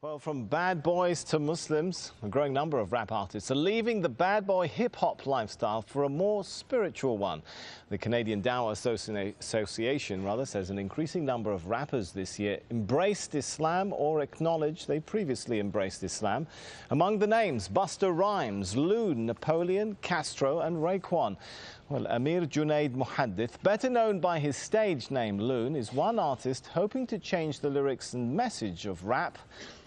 Well, from bad boys to Muslims, a growing number of rap artists are leaving the bad boy hip-hop lifestyle for a more spiritual one. The Canadian Dawah Association says an increasing number of rappers this year embraced Islam or acknowledged they previously embraced Islam. Among the names, Busta Rhymes, Loon, Napoleon, Castro and Raekwon. Well, Amir Junaid Muhaddith, better known by his stage name Loon, is one artist hoping to change the lyrics and message of rap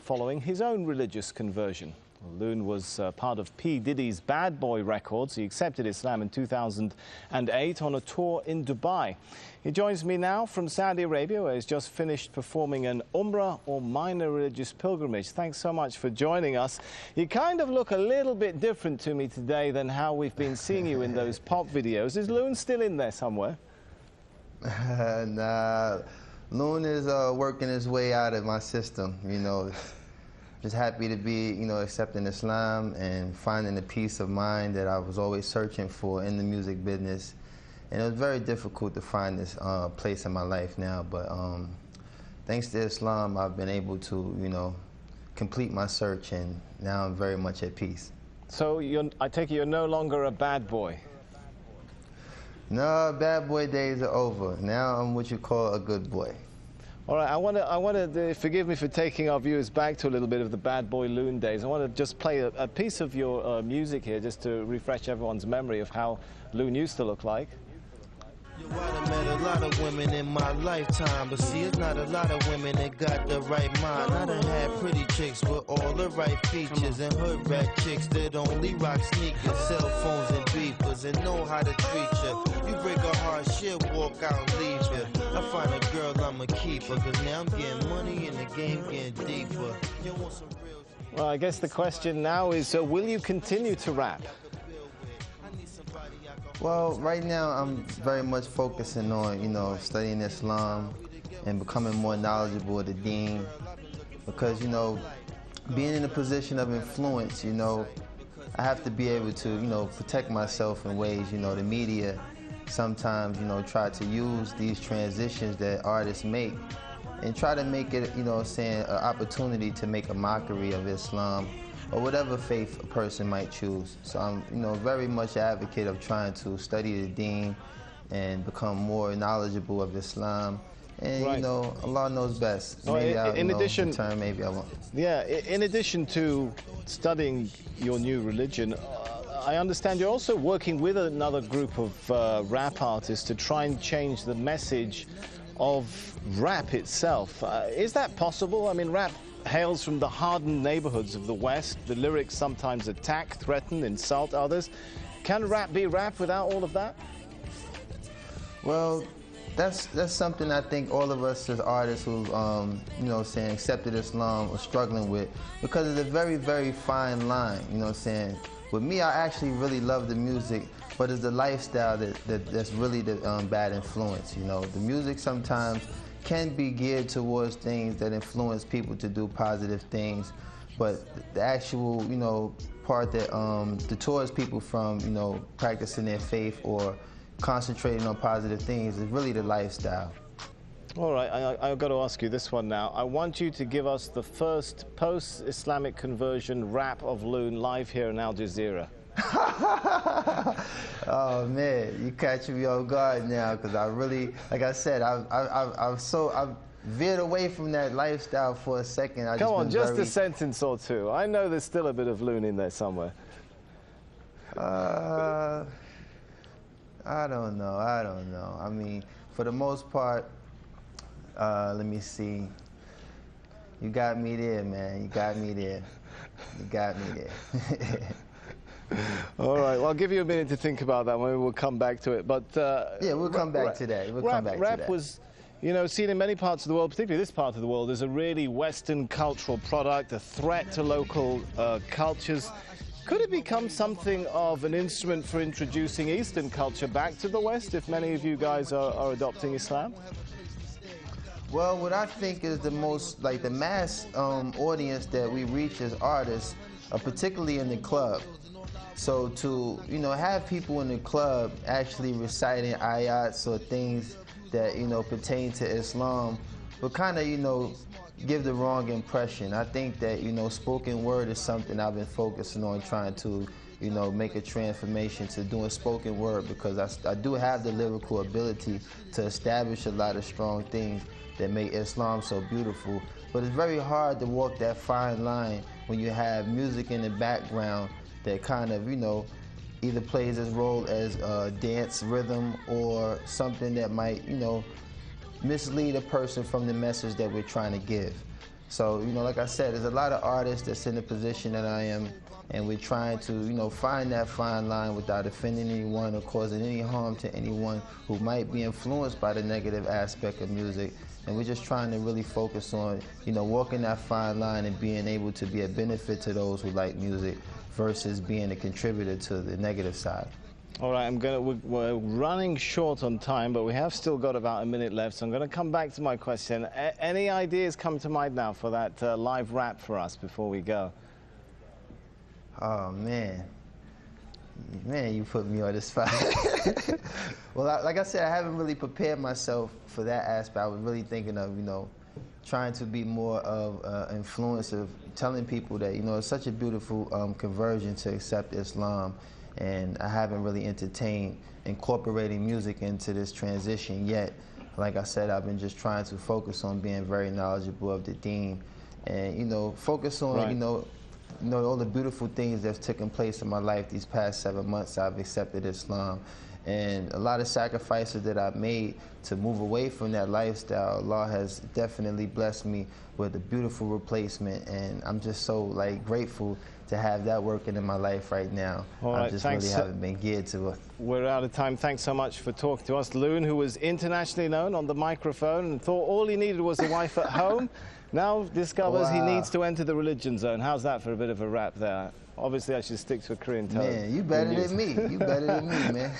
following his own religious conversion. Loon was part of P. Diddy's Bad Boy Records. He accepted Islam in 2008 on a tour in Dubai. He joins me now from Saudi Arabia, where he's just finished performing an Umrah or minor religious pilgrimage. Thanks so much for joining us. You kind of look a little bit different to me today than how we've been seeing you in those pop videos. Is Loon still in there somewhere? Nah, Loon is working his way out of my system, you know. Just happy to be, accepting Islam and finding the peace of mind that I was always searching for in the music business. And it was very difficult to find this place in my life now, but thanks to Islam, I've been able to, complete my search, and now I'm very much at peace. So I take it you're no longer a bad boy? No, bad boy days are over. Now I'm what you call a good boy. All right, I want to forgive me for taking our viewers back to a little bit of the Bad Boy Loon days. I want to just play a piece of your music here, just to refresh everyone's memory of how Loon used to look like. Yo, I done met a lot of women in my lifetime, but see, it's not a lot of women that got the right mind. I done had pretty chicks with all the right features, and hood rat chicks that only rock sneakers, cell phones and beepers, and know how to treat you. You break a heart, she'll walk out and leave you. I find a girl, I'ma keep her, cause now I'm getting money and the game getting deeper. You want some real... Well, I guess the question now is, will you continue to rap? Well, right now I'm very much focusing on, studying Islam and becoming more knowledgeable of the deen, because, being in a position of influence, I have to be able to, protect myself in ways, the media sometimes, try to use these transitions that artists make and try to make it, an opportunity to make a mockery of Islam or whatever faith a person might choose. So I'm, very much an advocate of trying to study the deen and become more knowledgeable of Islam. And, right. Allah knows best. Maybe maybe I won't. Yeah, in addition to studying your new religion, I understand you're also working with another group of rap artists to try and change the message of rap itself. Is that possible? I mean, rap hails from the hardened neighborhoods of the West. The lyrics sometimes attack, threaten, insult others. Can rap be rap without all of that? Well, that's something I think all of us as artists who, accepted Islam are struggling with, because it's a very, very fine line, With me, I actually really love the music, but it's the lifestyle that's really the bad influence, The music sometimes can be geared towards things that influence people to do positive things, but the actual, part that deters people from, practicing their faith or concentrating on positive things is really the lifestyle. All right, I've got to ask you this one now. I want you to give us the first post-Islamic conversion rap of Loon live here in Al Jazeera. Oh man, you catching me off guard now, because I really, like I said, I've veered away from that lifestyle for a second. Come on, just a sentence or two. I know there's still a bit of Loon in there somewhere. I don't know. I mean, for the most part, let me see. You got me there, man. You got me there. All right, well, I'll give you a minute to think about that. Maybe we'll come back to it. But yeah, we'll come back to that. Rap was, seen in many parts of the world, particularly this part of the world, as a really Western cultural product, a threat to local cultures. Could it become something of an instrument for introducing Eastern culture back to the West, if many of you guys are adopting Islam? Well, what I think is the most, the mass audience that we reach as artists, particularly in the club. So to, have people in the club actually reciting ayats or things that, pertain to Islam, but kind of, give the wrong impression. I think that, you know, spoken word is something I've been focusing on, trying to, you know, make a transformation to doing spoken word, because I do have the lyrical ability to establish a lot of strong things that make Islam so beautiful. But it's very hard to walk that fine line when you have music in the background that kind of, you know, either plays its role as a dance rhythm or something that might, you know, mislead a person from the message that we're trying to give. So, you know, like I said, there's a lot of artists that's in the position that I am, and we're trying to, you know, find that fine line without offending anyone or causing any harm to anyone who might be influenced by the negative aspect of music. And we're just trying to really focus on, you know, walking that fine line and being able to be a benefit to those who like music versus being a contributor to the negative side. All right, we're running short on time, but we have still got about a minute left, so I'm going to come back to my question. Any ideas come to mind now for that live rap for us before we go? Oh, man. Man, you put me on the spot. Well, like I said, I haven't really prepared myself for that aspect. I was really thinking of, you know, trying to be more of influence of telling people that, you know, it's such a beautiful conversion to accept Islam. And I haven't really entertained incorporating music into this transition yet. Like I said, I've been just trying to focus on being very knowledgeable of the deen, and, you know, focus on, right, you know, all the beautiful things that's taken place in my life these past 7 months. I've accepted Islam, and a lot of sacrifices that I've made to move away from that lifestyle. Allah has definitely blessed me with a beautiful replacement, and I'm just so, like, grateful to have that working in my life right now. All right, I just really haven't been geared to it. We're out of time. Thanks so much for talking to us. Loon, who was internationally known on the microphone and thought all he needed was a wife at home, now discovers he needs to enter the religion zone. How's that for a bit of a rap there? Obviously, I should stick to a Korean tone. Man, you better than me. You better than me, man.